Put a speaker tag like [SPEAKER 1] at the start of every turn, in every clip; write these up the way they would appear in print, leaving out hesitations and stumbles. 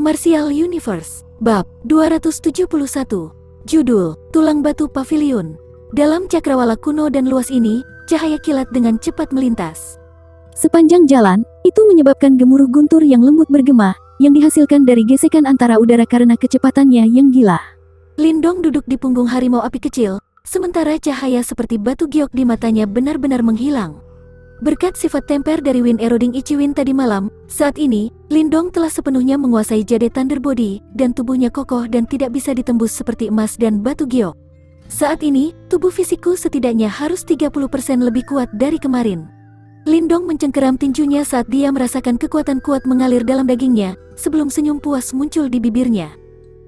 [SPEAKER 1] Martial Universe, Bab 271. Judul, Tulang Batu Pavilion. Dalam cakrawala kuno dan luas ini, cahaya kilat dengan cepat melintas. Sepanjang jalan, itu menyebabkan gemuruh guntur yang lembut bergema, yang dihasilkan dari gesekan antara udara karena kecepatannya yang gila. Lindong duduk di punggung harimau api kecil, sementara cahaya seperti batu giok di matanya benar-benar menghilang. Berkat sifat temper dari Wind Eroding Ichiwin tadi malam, saat ini, Lindong telah sepenuhnya menguasai jade Thunder Body, dan tubuhnya kokoh dan tidak bisa ditembus seperti emas dan batu giok. Saat ini, tubuh fisikku setidaknya harus 30% lebih kuat dari kemarin. Lindong mencengkeram tinjunya saat dia merasakan kekuatan kuat mengalir dalam dagingnya, sebelum senyum puas muncul di bibirnya.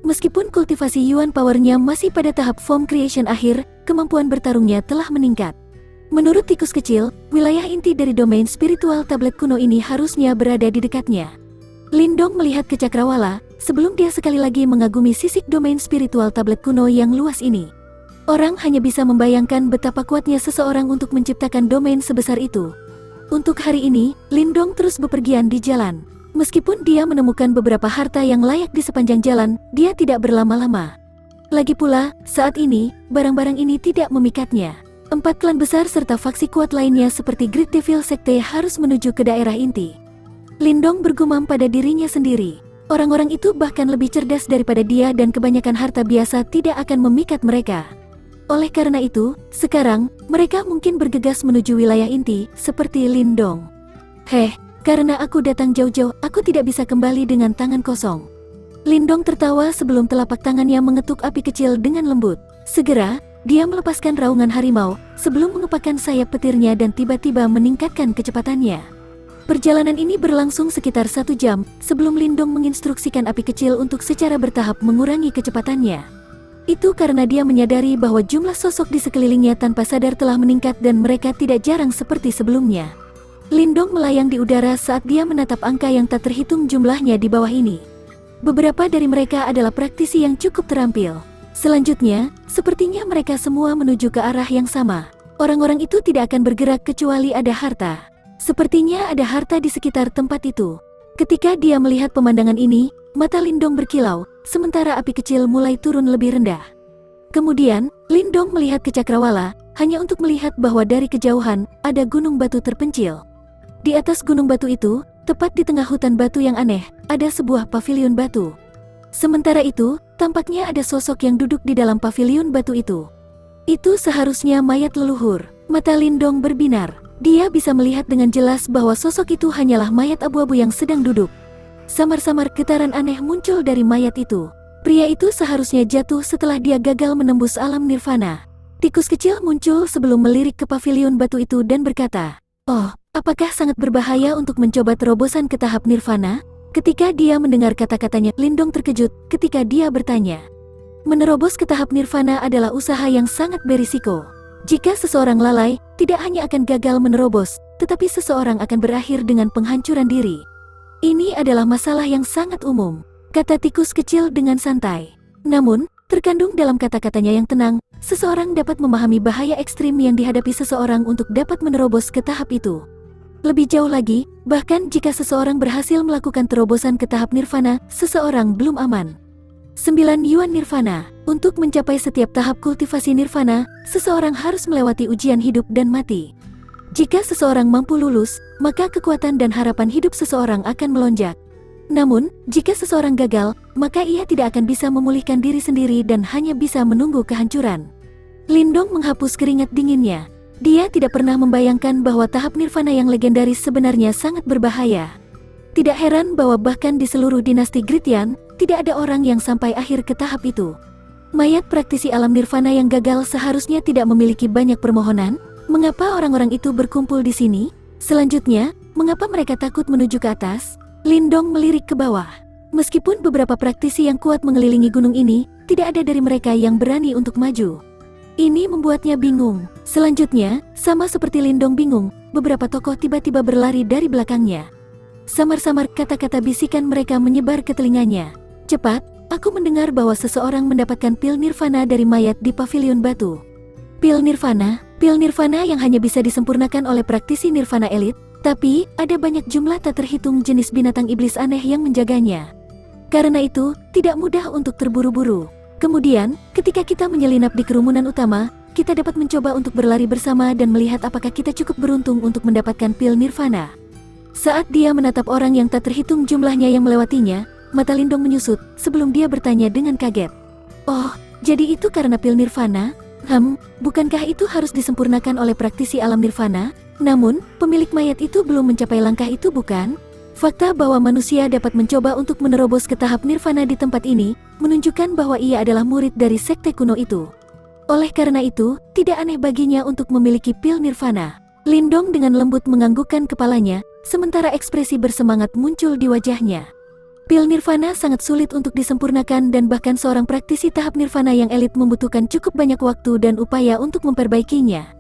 [SPEAKER 1] Meskipun kultivasi Yuan Power-nya masih pada tahap Form Creation akhir, kemampuan bertarungnya telah meningkat. Menurut tikus kecil, wilayah inti dari domain spiritual tablet kuno ini harusnya berada di dekatnya. Lindong melihat ke cakrawala, sebelum dia sekali lagi mengagumi sisik domain spiritual tablet kuno yang luas ini. Orang hanya bisa membayangkan betapa kuatnya seseorang untuk menciptakan domain sebesar itu. Untuk hari ini, Lindong terus bepergian di jalan. Meskipun dia menemukan beberapa harta yang layak di sepanjang jalan, dia tidak berlama-lama. Lagi pula, saat ini, barang-barang ini tidak memikatnya. 4 klan besar serta faksi kuat lainnya seperti Great Devil Sekte harus menuju ke daerah inti. Lindong bergumam pada dirinya sendiri. Orang-orang itu bahkan lebih cerdas daripada dia dan kebanyakan harta biasa tidak akan memikat mereka. Oleh karena itu, sekarang, mereka mungkin bergegas menuju wilayah inti, seperti Lindong. Karena aku datang jauh-jauh, aku tidak bisa kembali dengan tangan kosong. Lindong tertawa sebelum telapak tangannya mengetuk api kecil dengan lembut. Segera, dia melepaskan raungan harimau, sebelum mengepakkan sayap petirnya dan tiba-tiba meningkatkan kecepatannya. Perjalanan ini berlangsung sekitar 1 jam, sebelum Lindong menginstruksikan api kecil untuk secara bertahap mengurangi kecepatannya. Itu karena dia menyadari bahwa jumlah sosok di sekelilingnya tanpa sadar telah meningkat dan mereka tidak jarang seperti sebelumnya. Lindong melayang di udara saat dia menatap angka yang tak terhitung jumlahnya di bawah ini. Beberapa dari mereka adalah praktisi yang cukup terampil. Selanjutnya, sepertinya mereka semua menuju ke arah yang sama. Orang-orang itu tidak akan bergerak kecuali ada harta. Sepertinya ada harta di sekitar tempat itu. Ketika dia melihat pemandangan ini, mata Lindong berkilau, sementara api kecil mulai turun lebih rendah. Kemudian, Lindong melihat ke cakrawala, hanya untuk melihat bahwa dari kejauhan, ada gunung batu terpencil. Di atas gunung batu itu, tepat di tengah hutan batu yang aneh, ada sebuah pavilion batu. Sementara itu, tampaknya ada sosok yang duduk di dalam pavilion batu itu. Itu seharusnya mayat leluhur. Mata Lindong berbinar. Dia bisa melihat dengan jelas bahwa sosok itu hanyalah mayat abu-abu yang sedang duduk. Samar-samar getaran aneh muncul dari mayat itu. Pria itu seharusnya jatuh setelah dia gagal menembus alam nirvana. Tikus kecil muncul sebelum melirik ke pavilion batu itu dan berkata, "Oh, apakah sangat berbahaya untuk mencoba terobosan ke tahap nirvana?" Ketika dia mendengar kata-katanya, Lindong terkejut ketika dia bertanya. Menerobos ke tahap nirvana adalah usaha yang sangat berisiko. Jika seseorang lalai, tidak hanya akan gagal menerobos, tetapi seseorang akan berakhir dengan penghancuran diri. Ini adalah masalah yang sangat umum, kata tikus kecil dengan santai. Namun, terkandung dalam kata-katanya yang tenang, seseorang dapat memahami bahaya ekstrim yang dihadapi seseorang untuk dapat menerobos ke tahap itu. Lebih jauh lagi, bahkan jika seseorang berhasil melakukan terobosan ke tahap nirvana, seseorang belum aman. 9 Yuan Nirvana. Untuk mencapai setiap tahap kultivasi nirvana, seseorang harus melewati ujian hidup dan mati. Jika seseorang mampu lulus, maka kekuatan dan harapan hidup seseorang akan melonjak. Namun, jika seseorang gagal, maka ia tidak akan bisa memulihkan diri sendiri dan hanya bisa menunggu kehancuran. Lindong menghapus keringat dinginnya. Dia tidak pernah membayangkan bahwa tahap nirvana yang legendaris sebenarnya sangat berbahaya. Tidak heran bahwa bahkan di seluruh dinasti Gritian, tidak ada orang yang sampai akhir ke tahap itu. Mayat praktisi alam nirvana yang gagal seharusnya tidak memiliki banyak permohonan. Mengapa orang-orang itu berkumpul di sini? Selanjutnya, mengapa mereka takut menuju ke atas? Lindong melirik ke bawah. Meskipun beberapa praktisi yang kuat mengelilingi gunung ini, tidak ada dari mereka yang berani untuk maju. Ini membuatnya bingung. Selanjutnya, sama seperti Lindong bingung, beberapa tokoh tiba-tiba berlari dari belakangnya. Samar-samar kata-kata bisikan mereka menyebar ke telinganya. "Cepat, aku mendengar bahwa seseorang mendapatkan pil nirvana dari mayat di pavilion batu." Pil nirvana yang hanya bisa disempurnakan oleh praktisi nirvana elit, tapi ada banyak jumlah tak terhitung jenis binatang iblis aneh yang menjaganya. Karena itu, tidak mudah untuk terburu-buru. Kemudian, ketika kita menyelinap di kerumunan utama, kita dapat mencoba untuk berlari bersama dan melihat apakah kita cukup beruntung untuk mendapatkan pil nirvana. Saat dia menatap orang yang tak terhitung jumlahnya yang melewatinya, mata Lindong menyusut sebelum dia bertanya dengan kaget. Oh, jadi itu karena pil nirvana? Bukankah itu harus disempurnakan oleh praktisi alam nirvana? Namun, pemilik mayat itu belum mencapai langkah itu, bukan? Fakta bahwa manusia dapat mencoba untuk menerobos ke tahap nirvana di tempat ini, menunjukkan bahwa ia adalah murid dari sekte kuno itu. Oleh karena itu, tidak aneh baginya untuk memiliki pil nirvana. Lindong dengan lembut menganggukkan kepalanya, sementara ekspresi bersemangat muncul di wajahnya. Pil nirvana sangat sulit untuk disempurnakan dan bahkan seorang praktisi tahap nirvana yang elit membutuhkan cukup banyak waktu dan upaya untuk memperbaikinya.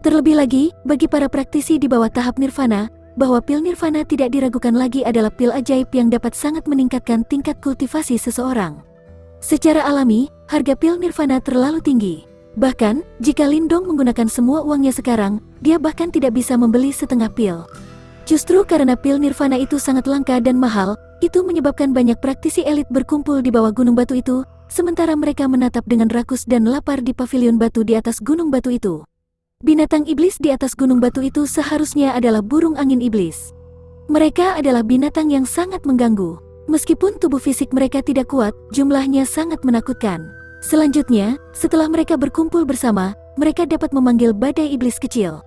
[SPEAKER 1] Terlebih lagi, bagi para praktisi di bawah tahap nirvana, bahwa pil nirvana tidak diragukan lagi adalah pil ajaib yang dapat sangat meningkatkan tingkat kultivasi seseorang. Secara alami, harga pil nirvana terlalu tinggi. Bahkan, jika Lindong menggunakan semua uangnya sekarang, dia bahkan tidak bisa membeli setengah pil. Justru karena pil nirvana itu sangat langka dan mahal, itu menyebabkan banyak praktisi elit berkumpul di bawah gunung batu itu, sementara mereka menatap dengan rakus dan lapar di pavilion batu di atas gunung batu itu. Binatang iblis di atas gunung batu itu seharusnya adalah burung angin iblis. Mereka adalah binatang yang sangat mengganggu. Meskipun tubuh fisik mereka tidak kuat, jumlahnya sangat menakutkan. Selanjutnya, setelah mereka berkumpul bersama, mereka dapat memanggil badai iblis kecil.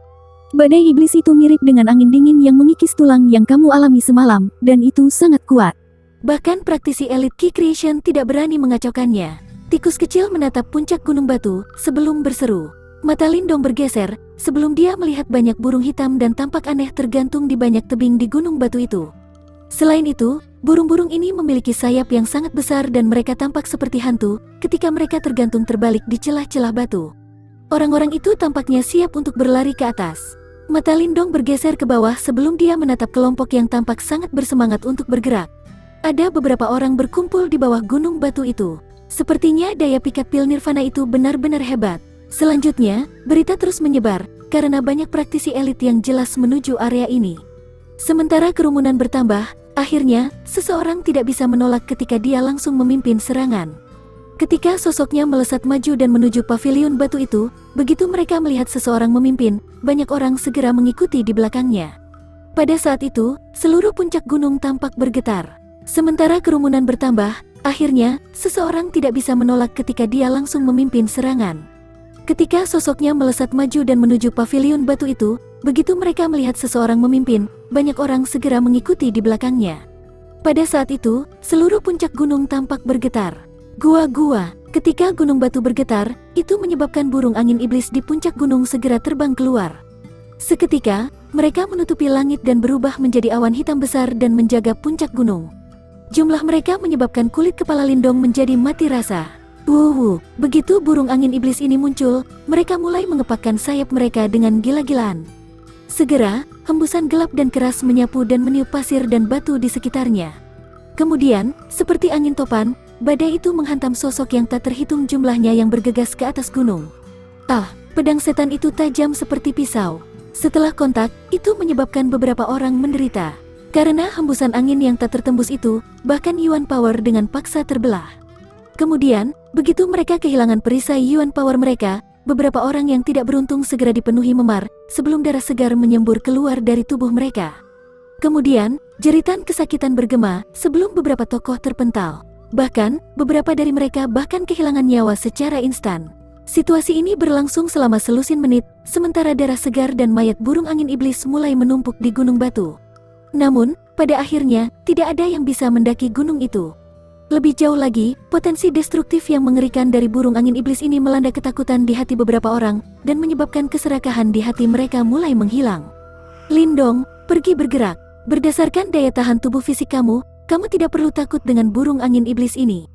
[SPEAKER 1] Badai iblis itu mirip dengan angin dingin yang mengikis tulang yang kamu alami semalam, dan itu sangat kuat. Bahkan praktisi elit Ki Creation tidak berani mengacaukannya. Tikus kecil menatap puncak gunung batu sebelum berseru. Mata Lindong bergeser, sebelum dia melihat banyak burung hitam dan tampak aneh tergantung di banyak tebing di gunung batu itu. Selain itu, burung-burung ini memiliki sayap yang sangat besar dan mereka tampak seperti hantu ketika mereka tergantung terbalik di celah-celah batu. Orang-orang itu tampaknya siap untuk berlari ke atas. Mata Lindong bergeser ke bawah sebelum dia menatap kelompok yang tampak sangat bersemangat untuk bergerak. Ada beberapa orang berkumpul di bawah gunung batu itu. Sepertinya daya pikat pil nirvana itu benar-benar hebat. Selanjutnya, berita terus menyebar, karena banyak praktisi elit yang jelas menuju area ini. Sementara kerumunan bertambah, akhirnya, seseorang tidak bisa menolak ketika dia langsung memimpin serangan. Ketika sosoknya melesat maju dan menuju pavilion batu itu, begitu mereka melihat seseorang memimpin, banyak orang segera mengikuti di belakangnya. Pada saat itu, seluruh puncak gunung tampak bergetar. Sementara kerumunan bertambah, akhirnya, seseorang tidak bisa menolak ketika dia langsung memimpin serangan. Ketika sosoknya melesat maju dan menuju pavilion batu itu, begitu mereka melihat seseorang memimpin, banyak orang segera mengikuti di belakangnya. Pada saat itu, seluruh puncak gunung tampak bergetar. Gua-gua, ketika gunung batu bergetar, itu menyebabkan burung angin iblis di puncak gunung segera terbang keluar. Seketika, mereka menutupi langit dan berubah menjadi awan hitam besar dan menjaga puncak gunung. Jumlah mereka menyebabkan kulit kepala Lindong menjadi mati rasa. Begitu burung angin iblis ini muncul, mereka mulai mengepakkan sayap mereka dengan gila-gilaan. Segera, hembusan gelap dan keras menyapu dan meniup pasir dan batu di sekitarnya. Kemudian, seperti angin topan, badai itu menghantam sosok yang tak terhitung jumlahnya yang bergegas ke atas gunung. Pedang setan itu tajam seperti pisau. Setelah kontak, itu menyebabkan beberapa orang menderita. Karena hembusan angin yang tak tertembus itu, bahkan Yuan Power dengan paksa terbelah. Kemudian, begitu mereka kehilangan perisai Yuan Power mereka, beberapa orang yang tidak beruntung segera dipenuhi memar, sebelum darah segar menyembur keluar dari tubuh mereka. Kemudian, jeritan kesakitan bergema, sebelum beberapa tokoh terpental. Bahkan, beberapa dari mereka bahkan kehilangan nyawa secara instan. Situasi ini berlangsung selama selusin menit, sementara darah segar dan mayat burung angin iblis mulai menumpuk di gunung batu. Namun, pada akhirnya, tidak ada yang bisa mendaki gunung itu. Lebih jauh lagi, potensi destruktif yang mengerikan dari burung angin iblis ini melanda ketakutan di hati beberapa orang, dan menyebabkan keserakahan di hati mereka mulai menghilang. Lindong, pergi bergerak. Berdasarkan daya tahan tubuh fisik kamu tidak perlu takut dengan burung angin iblis ini.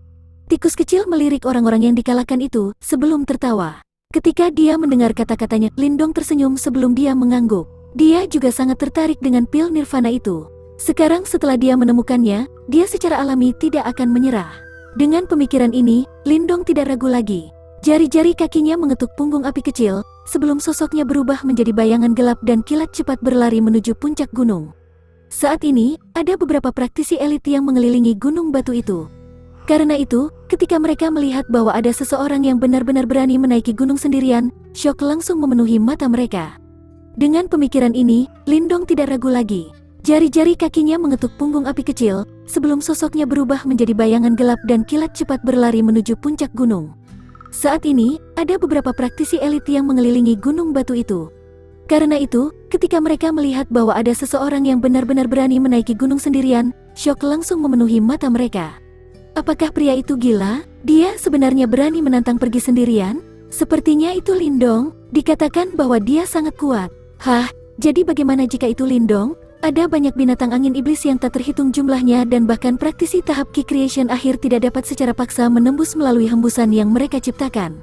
[SPEAKER 1] Tikus kecil melirik orang-orang yang dikalahkan itu, sebelum tertawa. Ketika dia mendengar kata-katanya, Lindong tersenyum sebelum dia mengangguk. Dia juga sangat tertarik dengan pil nirvana itu. Sekarang setelah dia menemukannya, dia secara alami tidak akan menyerah. Dengan pemikiran ini, Lindong tidak ragu lagi. Jari-jari kakinya mengetuk punggung api kecil, sebelum sosoknya berubah menjadi bayangan gelap dan kilat cepat berlari menuju puncak gunung. Saat ini, ada beberapa praktisi elit yang mengelilingi gunung batu itu. Karena itu, ketika mereka melihat bahwa ada seseorang yang benar-benar berani menaiki gunung sendirian, syok langsung memenuhi mata mereka. Dengan pemikiran ini, Lindong tidak ragu lagi. Jari-jari kakinya mengetuk punggung api kecil, sebelum sosoknya berubah menjadi bayangan gelap dan kilat cepat berlari menuju puncak gunung. Saat ini, ada beberapa praktisi elit yang mengelilingi gunung batu itu. Karena itu, ketika mereka melihat bahwa ada seseorang yang benar-benar berani menaiki gunung sendirian, syok langsung memenuhi mata mereka. Apakah pria itu gila? Dia sebenarnya berani menantang pergi sendirian? Sepertinya itu Lindong, dikatakan bahwa dia sangat kuat. Hah, jadi bagaimana jika itu Lindong? Ada banyak binatang angin iblis yang tak terhitung jumlahnya dan bahkan praktisi tahap Ki Creation akhir tidak dapat secara paksa menembus melalui hembusan yang mereka ciptakan.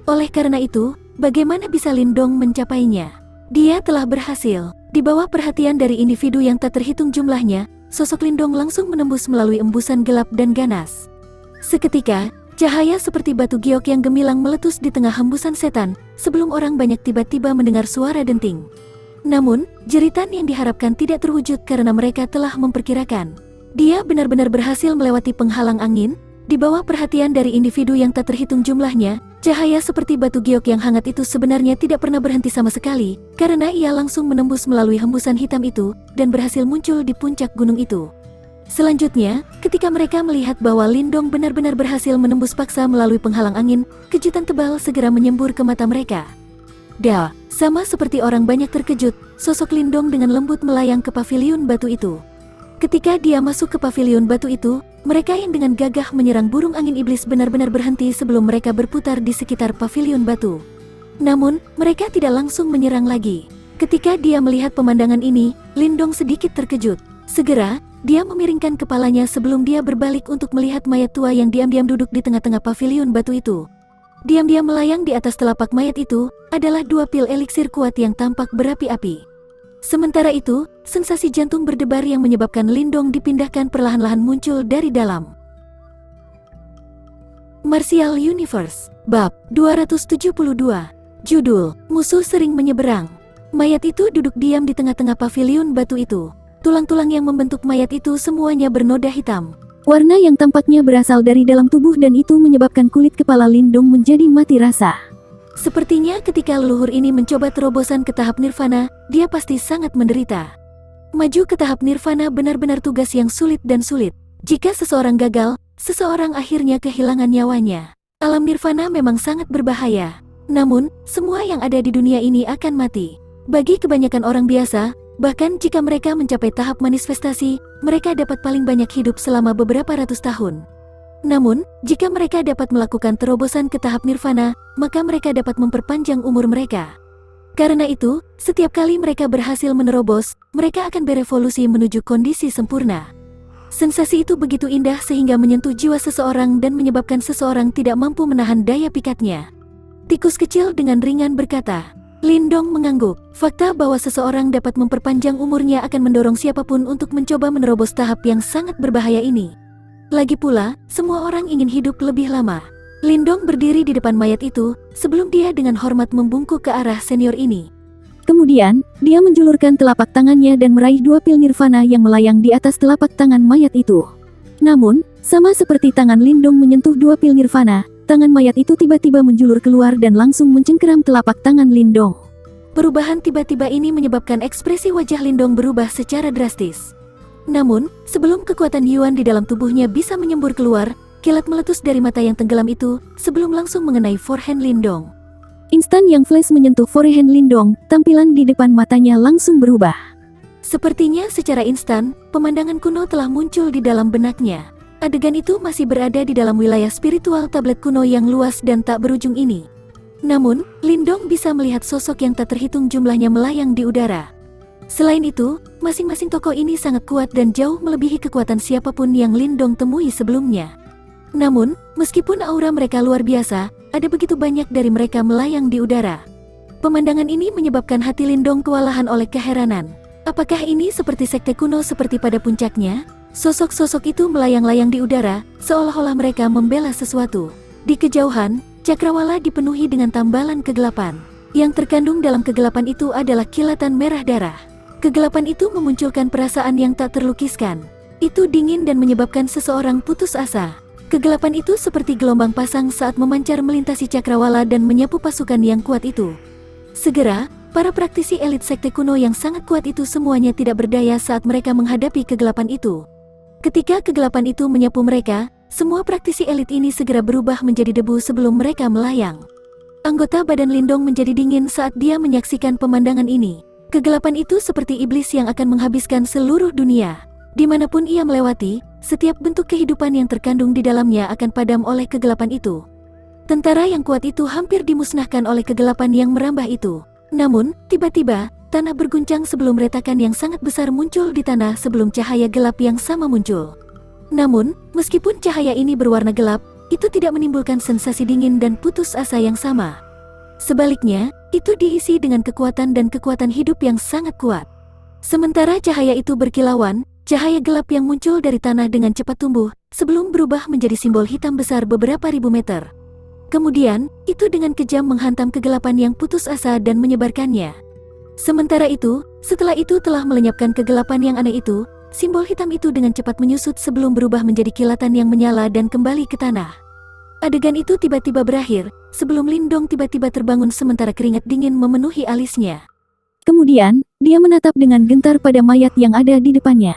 [SPEAKER 1] Oleh karena itu, bagaimana bisa Lindong mencapainya? Dia telah berhasil. Di bawah perhatian dari individu yang tak terhitung jumlahnya, sosok Lindong langsung menembus melalui embusan gelap dan ganas. Seketika, cahaya seperti batu giok yang gemilang meletus di tengah hembusan setan, sebelum orang banyak tiba-tiba mendengar suara denting. Namun, jeritan yang diharapkan tidak terwujud karena mereka telah memperkirakan. Dia benar-benar berhasil melewati penghalang angin. Di bawah perhatian dari individu yang tak terhitung jumlahnya, cahaya seperti batu giok yang hangat itu sebenarnya tidak pernah berhenti sama sekali, karena ia langsung menembus melalui hembusan hitam itu, dan berhasil muncul di puncak gunung itu. Selanjutnya, ketika mereka melihat bahwa Lindong benar-benar berhasil menembus paksa melalui penghalang angin, kejutan tebal segera menyembur ke mata mereka. Sama seperti orang banyak terkejut, sosok Lindong dengan lembut melayang ke paviliun batu itu. Ketika dia masuk ke paviliun batu itu, mereka yang dengan gagah menyerang burung angin iblis benar-benar berhenti sebelum mereka berputar di sekitar paviliun batu. Namun, mereka tidak langsung menyerang lagi. Ketika dia melihat pemandangan ini, Lindong sedikit terkejut. Segera, dia memiringkan kepalanya sebelum dia berbalik untuk melihat mayat tua yang diam-diam duduk di tengah-tengah paviliun batu itu. Diam-diam melayang di atas telapak mayat itu adalah 2 pil eliksir kuat yang tampak berapi-api. Sementara itu, sensasi jantung berdebar yang menyebabkan Lindong dipindahkan perlahan-lahan muncul dari dalam. Martial Universe, Bab 272. Judul, Musuh Sering Menyeberang. Mayat itu duduk diam di tengah-tengah paviliun batu itu. Tulang-tulang yang membentuk mayat itu semuanya bernoda hitam. Warna yang tampaknya berasal dari dalam tubuh dan itu menyebabkan kulit kepala Lindong menjadi mati rasa. Sepertinya ketika leluhur ini mencoba terobosan ke tahap nirvana, dia pasti sangat menderita. Maju ke tahap nirvana benar-benar tugas yang sulit dan sulit. Jika seseorang gagal, seseorang akhirnya kehilangan nyawanya. Alam nirvana memang sangat berbahaya. Namun, semua yang ada di dunia ini akan mati. Bagi kebanyakan orang biasa, bahkan jika mereka mencapai tahap manifestasi, mereka dapat paling banyak hidup selama beberapa ratus tahun. Namun, jika mereka dapat melakukan terobosan ke tahap nirvana, maka mereka dapat memperpanjang umur mereka. Karena itu, setiap kali mereka berhasil menerobos, mereka akan berevolusi menuju kondisi sempurna. Sensasi itu begitu indah sehingga menyentuh jiwa seseorang dan menyebabkan seseorang tidak mampu menahan daya pikatnya. Tikus kecil dengan ringan berkata. Lindong mengangguk. Fakta bahwa seseorang dapat memperpanjang umurnya akan mendorong siapapun untuk mencoba menerobos tahap yang sangat berbahaya ini. Lagi pula, semua orang ingin hidup lebih lama. Lindong berdiri di depan mayat itu, sebelum dia dengan hormat membungkuk ke arah senior ini. Kemudian, dia menjulurkan telapak tangannya dan meraih 2 pil nirvana yang melayang di atas telapak tangan mayat itu. Namun, sama seperti tangan Lindong menyentuh 2 pil nirvana, tangan mayat itu tiba-tiba menjulur keluar dan langsung mencengkeram telapak tangan Lindong. Perubahan tiba-tiba ini menyebabkan ekspresi wajah Lindong berubah secara drastis. Namun, sebelum kekuatan Yuan di dalam tubuhnya bisa menyembur keluar, kilat meletus dari mata yang tenggelam itu, sebelum langsung mengenai forehand Lindong. Instan yang flash menyentuh forehand Lindong, tampilan di depan matanya langsung berubah. Sepertinya secara instan, pemandangan kuno telah muncul di dalam benaknya. Adegan itu masih berada di dalam wilayah spiritual tablet kuno yang luas dan tak berujung ini. Namun, Lindong bisa melihat sosok yang tak terhitung jumlahnya melayang di udara. Selain itu, masing-masing tokoh ini sangat kuat dan jauh melebihi kekuatan siapapun yang Lindong temui sebelumnya. Namun, meskipun aura mereka luar biasa, ada begitu banyak dari mereka melayang di udara. Pemandangan ini menyebabkan hati Lindong kewalahan oleh keheranan. Apakah ini seperti sekte kuno seperti pada puncaknya? Sosok-sosok itu melayang-layang di udara, seolah-olah mereka membela sesuatu. Di kejauhan, cakrawala dipenuhi dengan tambalan kegelapan. Yang terkandung dalam kegelapan itu adalah kilatan merah darah. Kegelapan itu memunculkan perasaan yang tak terlukiskan. Itu dingin dan menyebabkan seseorang putus asa. Kegelapan itu seperti gelombang pasang saat memancar melintasi cakrawala dan menyapu pasukan yang kuat itu. Segera, para praktisi elit sekte kuno yang sangat kuat itu semuanya tidak berdaya saat mereka menghadapi kegelapan itu. Ketika kegelapan itu menyapu mereka, semua praktisi elit ini segera berubah menjadi debu sebelum mereka melayang. Anggota badan Lindong menjadi dingin saat dia menyaksikan pemandangan ini. Kegelapan itu seperti iblis yang akan menghabiskan seluruh dunia. Dimanapun ia melewati, setiap bentuk kehidupan yang terkandung di dalamnya akan padam oleh kegelapan itu. Tentara yang kuat itu hampir dimusnahkan oleh kegelapan yang merambah itu. Namun, tiba-tiba, tanah berguncang sebelum retakan yang sangat besar muncul di tanah sebelum cahaya gelap yang sama muncul. Namun, meskipun cahaya ini berwarna gelap, itu tidak menimbulkan sensasi dingin dan putus asa yang sama. Sebaliknya, itu diisi dengan kekuatan dan kekuatan hidup yang sangat kuat. Sementara cahaya itu berkilauan, cahaya gelap yang muncul dari tanah dengan cepat tumbuh, sebelum berubah menjadi simbol hitam besar beberapa ribu meter. Kemudian, itu dengan kejam menghantam kegelapan yang putus asa dan menyebarkannya. Sementara itu, setelah itu telah melenyapkan kegelapan yang aneh itu, simbol hitam itu dengan cepat menyusut sebelum berubah menjadi kilatan yang menyala dan kembali ke tanah. Adegan itu tiba-tiba berakhir, sebelum Lindong tiba-tiba terbangun sementara keringat dingin memenuhi alisnya. Kemudian, dia menatap dengan gentar pada mayat yang ada di depannya.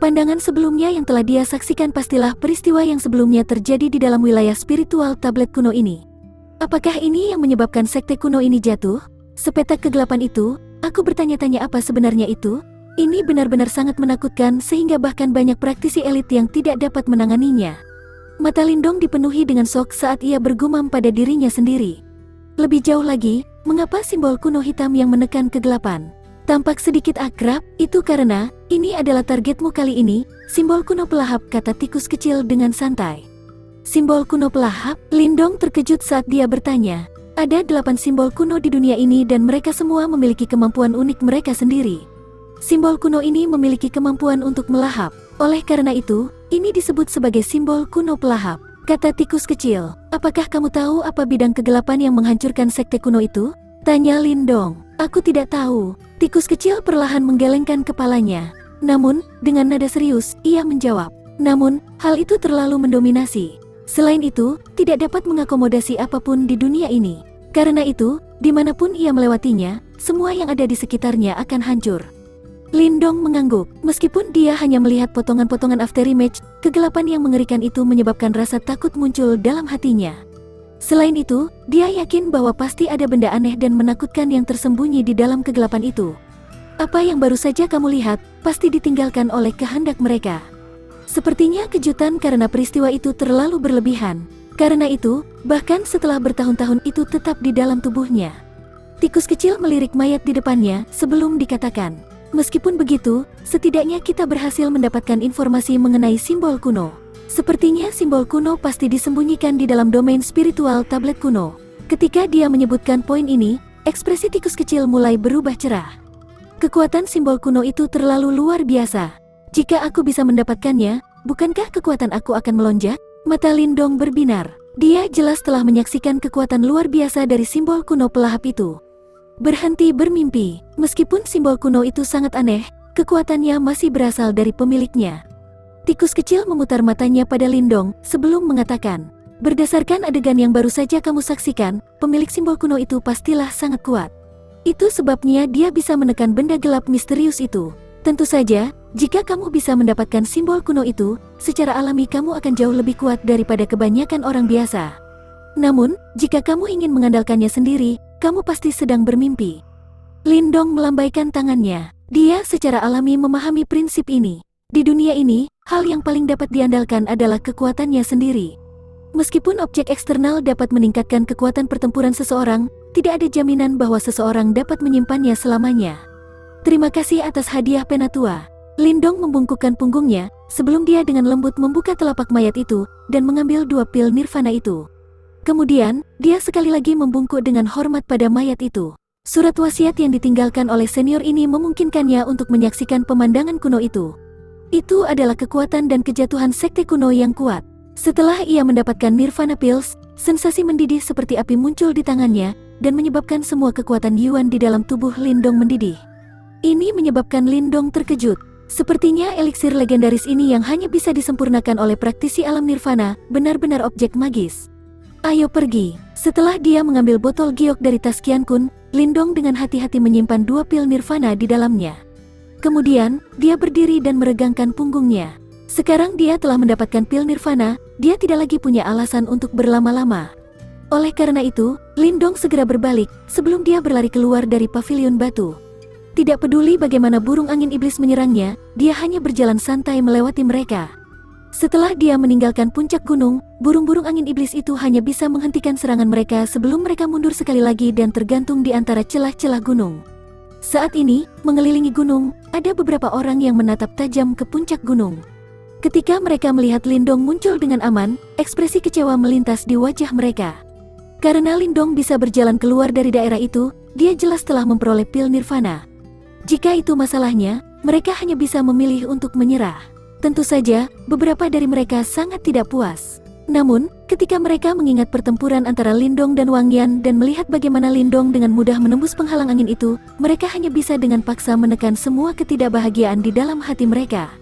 [SPEAKER 1] Pandangan sebelumnya yang telah dia saksikan pastilah peristiwa yang sebelumnya terjadi di dalam wilayah spiritual tablet kuno ini. Apakah ini yang menyebabkan sekte kuno ini jatuh? Sepetak kegelapan itu, aku bertanya-tanya apa sebenarnya itu? Ini benar-benar sangat menakutkan sehingga bahkan banyak praktisi elit yang tidak dapat menanganinya. Mata Lindong dipenuhi dengan shock saat ia bergumam pada dirinya sendiri. Lebih jauh lagi, mengapa simbol kuno hitam yang menekan kegelapan tampak sedikit akrab? Itu karena, ini adalah targetmu kali ini, simbol kuno pelahap, kata tikus kecil dengan santai. Simbol kuno pelahap? Lindong terkejut saat dia bertanya. Ada 8 simbol kuno di dunia ini dan mereka semua memiliki kemampuan unik mereka sendiri. Simbol kuno ini memiliki kemampuan untuk melahap. Oleh karena itu, ini disebut sebagai simbol kuno pelahap, kata tikus kecil. Apakah kamu tahu apa bidang kegelapan yang menghancurkan sekte kuno itu? Tanya Lindong. Aku tidak tahu. Tikus kecil perlahan menggelengkan kepalanya. Namun, dengan nada serius, ia menjawab. Namun, hal itu terlalu mendominasi. Selain itu, tidak dapat mengakomodasi apapun di dunia ini. Karena itu, dimanapun ia melewatinya, semua yang ada di sekitarnya akan hancur. Lindong mengangguk. Meskipun dia hanya melihat potongan-potongan afterimage, kegelapan yang mengerikan itu menyebabkan rasa takut muncul dalam hatinya. Selain itu, dia yakin bahwa pasti ada benda aneh dan menakutkan yang tersembunyi di dalam kegelapan itu. Apa yang baru saja kamu lihat, pasti ditinggalkan oleh kehendak mereka. Sepertinya kejutan karena peristiwa itu terlalu berlebihan. Karena itu, bahkan setelah bertahun-tahun itu tetap di dalam tubuhnya. Tikus kecil melirik mayat di depannya sebelum dikatakan. Meskipun begitu, setidaknya kita berhasil mendapatkan informasi mengenai simbol kuno. Sepertinya simbol kuno pasti disembunyikan di dalam domain spiritual tablet kuno. Ketika dia menyebutkan poin ini, ekspresi tikus kecil mulai berubah cerah. Kekuatan simbol kuno itu terlalu luar biasa. Jika aku bisa mendapatkannya, bukankah kekuatan aku akan melonjak? Mata Lindong berbinar. Dia jelas telah menyaksikan kekuatan luar biasa dari simbol kuno pelahap itu. Berhenti bermimpi. Meskipun simbol kuno itu sangat aneh, kekuatannya masih berasal dari pemiliknya. Tikus kecil memutar matanya pada Lindong sebelum mengatakan, berdasarkan adegan yang baru saja kamu saksikan, pemilik simbol kuno itu pastilah sangat kuat. Itu sebabnya dia bisa menekan benda gelap misterius itu. Tentu saja, jika kamu bisa mendapatkan simbol kuno itu, secara alami kamu akan jauh lebih kuat daripada kebanyakan orang biasa. Namun, jika kamu ingin mengandalkannya sendiri, kamu pasti sedang bermimpi. Lindong melambaikan tangannya. Dia secara alami memahami prinsip ini. Di dunia ini, hal yang paling dapat diandalkan adalah kekuatannya sendiri. Meskipun objek eksternal dapat meningkatkan kekuatan pertempuran seseorang, tidak ada jaminan bahwa seseorang dapat menyimpannya selamanya. Terima kasih atas hadiah Penatua. Lindong membungkukkan punggungnya, sebelum dia dengan lembut membuka telapak mayat itu, dan mengambil 2 pil nirvana itu. Kemudian, dia sekali lagi membungkuk dengan hormat pada mayat itu. Surat wasiat yang ditinggalkan oleh senior ini memungkinkannya untuk menyaksikan pemandangan kuno itu. Itu adalah kekuatan dan kejatuhan sekte kuno yang kuat. Setelah ia mendapatkan Nirvana Pills, sensasi mendidih seperti api muncul di tangannya, dan menyebabkan semua kekuatan Yuan di dalam tubuh Lindong mendidih. Ini menyebabkan Lindong terkejut. Sepertinya eliksir legendaris ini yang hanya bisa disempurnakan oleh praktisi alam nirvana, benar-benar objek magis. Ayo pergi. Setelah dia mengambil botol giok dari tas Qian Kun, Lindong dengan hati-hati menyimpan 2 pil nirvana di dalamnya. Kemudian, dia berdiri dan meregangkan punggungnya. Sekarang dia telah mendapatkan pil nirvana, dia tidak lagi punya alasan untuk berlama-lama. Oleh karena itu, Lindong segera berbalik sebelum dia berlari keluar dari pavilion batu. Tidak peduli bagaimana burung angin iblis menyerangnya, dia hanya berjalan santai melewati mereka. Setelah dia meninggalkan puncak gunung, burung-burung angin iblis itu hanya bisa menghentikan serangan mereka sebelum mereka mundur sekali lagi dan tergantung di antara celah-celah gunung. Saat ini, mengelilingi gunung, ada beberapa orang yang menatap tajam ke puncak gunung. Ketika mereka melihat Lindong muncul dengan aman, ekspresi kecewa melintas di wajah mereka. Karena Lindong bisa berjalan keluar dari daerah itu, dia jelas telah memperoleh pil nirvana. Jika itu masalahnya, mereka hanya bisa memilih untuk menyerah. Tentu saja, beberapa dari mereka sangat tidak puas. Namun, ketika mereka mengingat pertempuran antara Lindong dan Wang Yan dan melihat bagaimana Lindong dengan mudah menembus penghalang angin itu, mereka hanya bisa dengan paksa menekan semua ketidakbahagiaan di dalam hati mereka.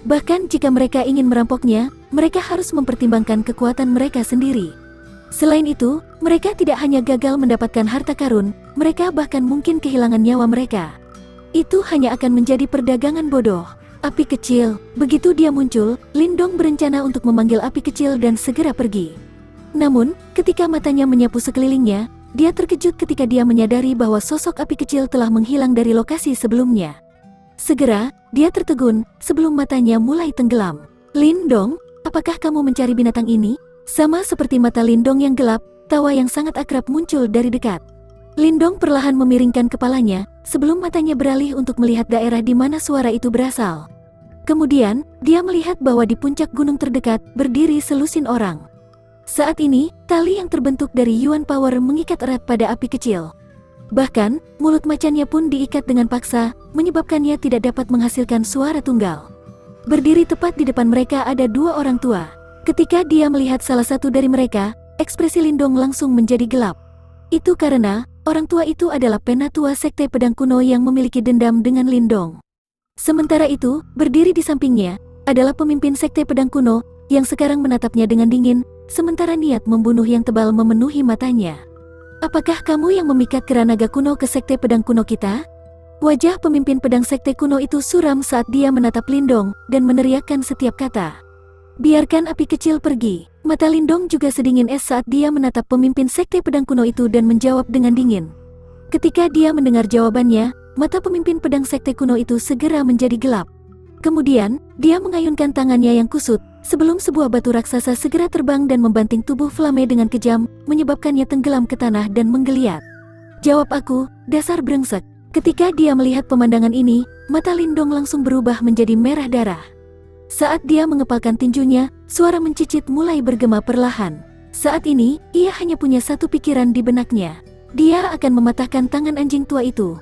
[SPEAKER 1] Bahkan jika mereka ingin merampoknya, mereka harus mempertimbangkan kekuatan mereka sendiri. Selain itu, mereka tidak hanya gagal mendapatkan harta karun, mereka bahkan mungkin kehilangan nyawa mereka. Itu hanya akan menjadi perdagangan bodoh. Api kecil, begitu dia muncul, Lindong berencana untuk memanggil api kecil dan segera pergi. Namun, ketika matanya menyapu sekelilingnya, dia terkejut ketika dia menyadari bahwa sosok api kecil telah menghilang dari lokasi sebelumnya. Segera, dia tertegun sebelum matanya mulai tenggelam. Lindong, apakah kamu mencari binatang ini? Sama seperti mata Lindong yang gelap, tawa yang sangat akrab muncul dari dekat. Lindong perlahan memiringkan kepalanya, sebelum matanya beralih untuk melihat daerah di mana suara itu berasal. Kemudian, dia melihat bahwa di puncak gunung terdekat, berdiri selusin orang. Saat ini, tali yang terbentuk dari Yuan Power mengikat erat pada api kecil. Bahkan, mulut macannya pun diikat dengan paksa, menyebabkannya tidak dapat menghasilkan suara tunggal. Berdiri tepat di depan mereka ada 2 orang tua. Ketika dia melihat salah satu dari mereka, ekspresi Lindong langsung menjadi gelap. Itu karena, orang tua itu adalah penatua sekte pedang kuno yang memiliki dendam dengan Lindong. Sementara itu, berdiri di sampingnya, adalah pemimpin sekte pedang kuno, yang sekarang menatapnya dengan dingin, sementara niat membunuh yang tebal memenuhi matanya. Apakah kamu yang memikat kera naga kuno ke sekte pedang kuno kita? Wajah pemimpin pedang sekte kuno itu suram saat dia menatap Lindong, dan meneriakkan setiap kata. Biarkan api kecil pergi. Mata Lindong juga sedingin es saat dia menatap pemimpin sekte pedang kuno itu dan menjawab dengan dingin. Ketika dia mendengar jawabannya, mata pemimpin pedang sekte kuno itu segera menjadi gelap. Kemudian, dia mengayunkan tangannya yang kusut, sebelum sebuah batu raksasa segera terbang dan membanting tubuh Flame dengan kejam, menyebabkannya tenggelam ke tanah dan menggeliat. Jawab aku, dasar brengsek. Ketika dia melihat pemandangan ini, mata Lindong langsung berubah menjadi merah darah. Saat dia mengepalkan tinjunya, suara mencicit mulai bergema perlahan. Saat ini, ia hanya punya satu pikiran di benaknya. Dia akan mematahkan tangan anjing tua itu.